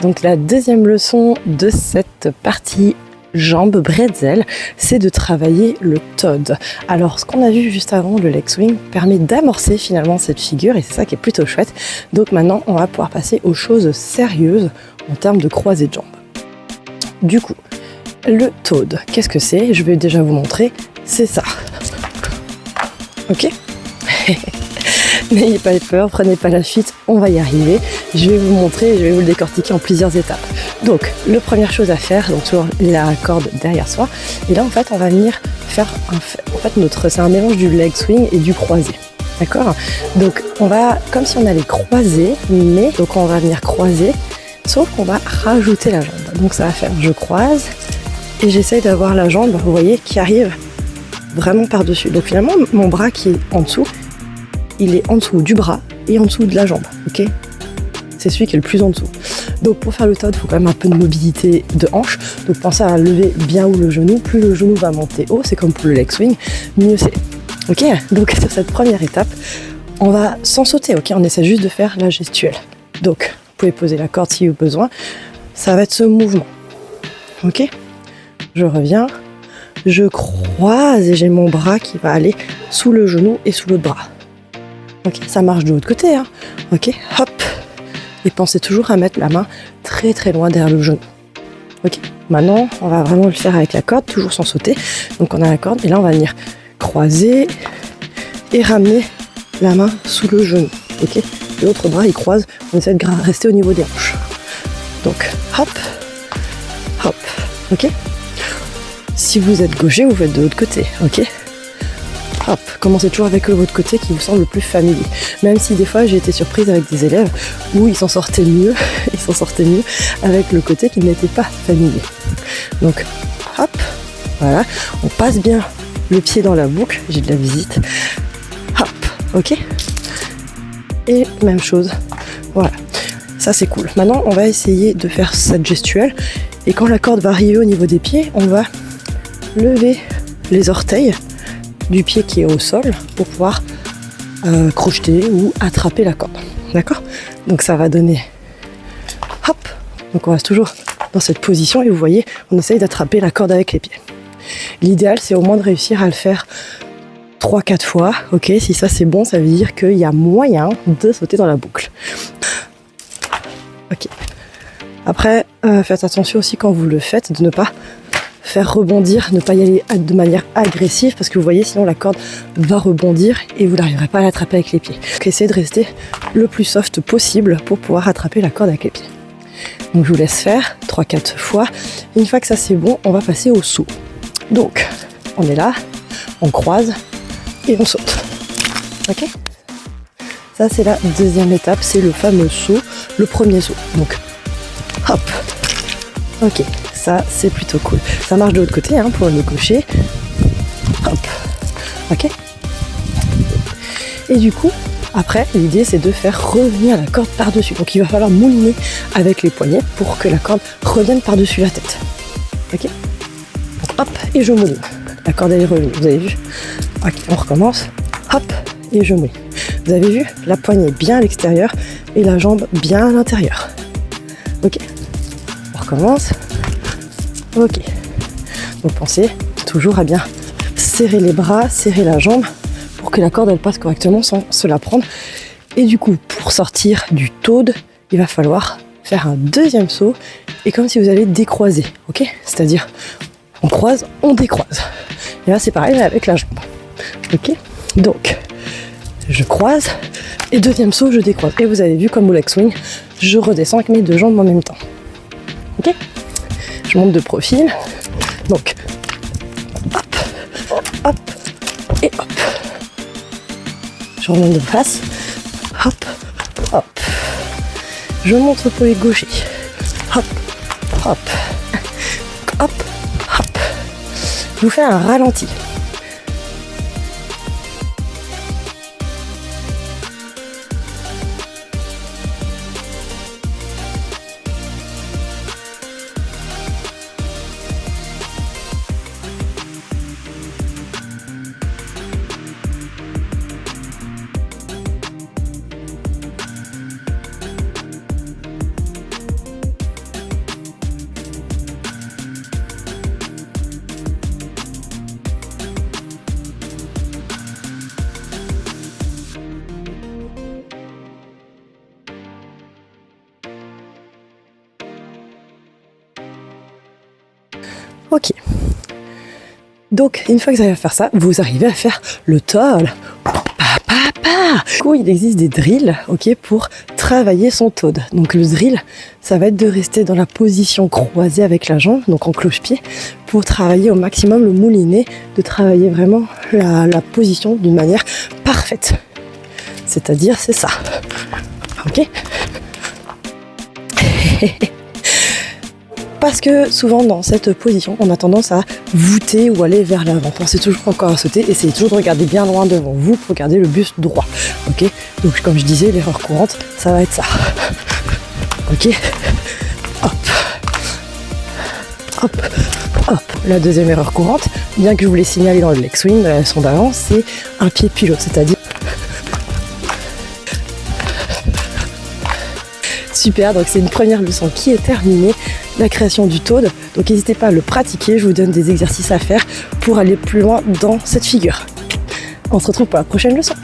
Donc la deuxième leçon de cette partie jambes bretzel, c'est de travailler le TOD. Alors ce qu'on a vu juste avant, le leg swing, permet d'amorcer finalement cette figure et c'est ça qui est plutôt chouette. Donc maintenant on va pouvoir passer aux choses sérieuses en termes de croisée de jambes. Du coup, le TOD, qu'est-ce que c'est? Je vais déjà vous montrer, c'est ça. Ok? N'ayez pas peur, prenez pas la fuite, on va y arriver. Je vais vous montrer, je vais vous le décortiquer en plusieurs étapes. Donc, la première chose à faire, donc toujours la corde derrière soi. Et là, en fait, on va venir faire c'est un mélange du leg swing et du croisé. D'accord? Donc, on va, comme si on allait croiser, mais donc on va venir croiser, sauf qu'on va rajouter la jambe. Donc, ça va faire, je croise et j'essaye d'avoir la jambe, vous voyez, qui arrive vraiment par-dessus. Donc, finalement, mon bras qui est en dessous, il est en dessous du bras et en dessous de la jambe, ok? C'est celui qui est le plus en dessous. Donc pour faire le TOD, il faut quand même un peu de mobilité de hanche. Donc pensez à lever bien haut le genou. Plus le genou va monter haut, c'est comme pour le leg swing, mieux c'est. Ok? Donc sur cette première étape, on va sans sauter, ok? On essaie juste de faire la gestuelle. Donc vous pouvez poser la corde si vous avez besoin. Ça va être ce mouvement. Ok? Je reviens, je croise et j'ai mon bras qui va aller sous le genou et sous l'autre bras. Ok, ça marche de l'autre côté, hein. Ok, hop. Et pensez toujours à mettre la main très très loin derrière le genou. Ok, maintenant on va vraiment le faire avec la corde, toujours sans sauter. Donc on a la corde et là on va venir croiser et ramener la main sous le genou. Ok, l'autre bras il croise, on essaie de rester au niveau des hanches. Donc hop, hop, ok. Si vous êtes gaucher, vous faites de l'autre côté, ok. Hop, commencez toujours avec votre côté qui vous semble le plus familier. Même si des fois j'ai été surprise avec des élèves où ils s'en sortaient mieux avec le côté qui n'était pas familier. Donc hop, voilà, on passe bien le pied dans la boucle, j'ai de la visite. Hop, ok. Et même chose, voilà. Ça c'est cool. Maintenant on va essayer de faire cette gestuelle et quand la corde va arriver au niveau des pieds, on va lever les orteils du pied qui est au sol pour pouvoir crocheter ou attraper la corde. D'accord? Donc ça va donner hop. Donc on reste toujours dans cette position et vous voyez, on essaye d'attraper la corde avec les pieds. L'idéal c'est au moins de réussir à le faire 3-4 fois. Ok, si ça c'est bon, ça veut dire qu'il y a moyen de sauter dans la boucle. Ok. Après, faites attention aussi quand vous le faites de ne pas faire rebondir, ne pas y aller de manière agressive parce que vous voyez sinon la corde va rebondir et vous n'arriverez pas à l'attraper avec les pieds. Donc essayez de rester le plus soft possible pour pouvoir attraper la corde avec les pieds. Donc je vous laisse faire 3-4 fois. Et une fois que ça c'est bon, on va passer au saut. Donc on est là, on croise et on saute. Ok? Ça c'est la deuxième étape, c'est le fameux saut, le premier saut. Donc hop. Ok. Ça, c'est plutôt cool. Ça marche de l'autre côté, hein, pour le gaucher. Hop. Ok. Et du coup, après, l'idée, c'est de faire revenir la corde par-dessus. Donc, il va falloir mouliner avec les poignets pour que la corde revienne par-dessus la tête. Ok. Donc, hop, et je mouline. La corde, elle est revenue. Vous avez vu? Ok, on recommence. Hop, et je mouline. Vous avez vu? La poignée bien à l'extérieur et la jambe bien à l'intérieur. Ok. On recommence. Ok, donc pensez toujours à bien serrer les bras, serrer la jambe pour que la corde elle passe correctement sans se la prendre. Et du coup, pour sortir du TOD, il va falloir faire un deuxième saut et comme si vous allez décroiser, ok? C'est-à-dire, on croise, on décroise. Et là, c'est pareil mais avec la jambe, ok? Donc, je croise et deuxième saut, je décroise. Et vous avez vu comme au leg swing, je redescends avec mes deux jambes en même temps, ok? Je monte de profil, donc hop, hop et hop. Je remonte de face, hop, hop. Je monte pour les gauchers, hop, hop, hop, hop. Je vous fais un ralenti. Ok. Donc, une fois que vous arrivez à faire ça, vous arrivez à faire le toll. Du coup, il existe des drills, ok, pour travailler son TOD. Donc le drill, ça va être de rester dans la position croisée avec la jambe, donc en cloche-pied, pour travailler au maximum le moulinet, de travailler vraiment la position d'une manière parfaite. C'est-à-dire, c'est ça. Ok. Parce que souvent dans cette position, on a tendance à voûter ou aller vers l'avant. Pensez toujours encore à sauter, essayez toujours de regarder bien loin devant vous pour garder le buste droit. Ok. Donc comme je disais, l'erreur courante, ça va être ça. Ok. Hop. Hop. Hop. La deuxième erreur courante, bien que je vous l'ai signalé dans le leg swing de la leçon d'avant, c'est un pied puis l'autre, c'est-à-dire super, donc c'est une première leçon qui est terminée, la création du TOD. Donc n'hésitez pas à le pratiquer, je vous donne des exercices à faire pour aller plus loin dans cette figure. On se retrouve pour la prochaine leçon.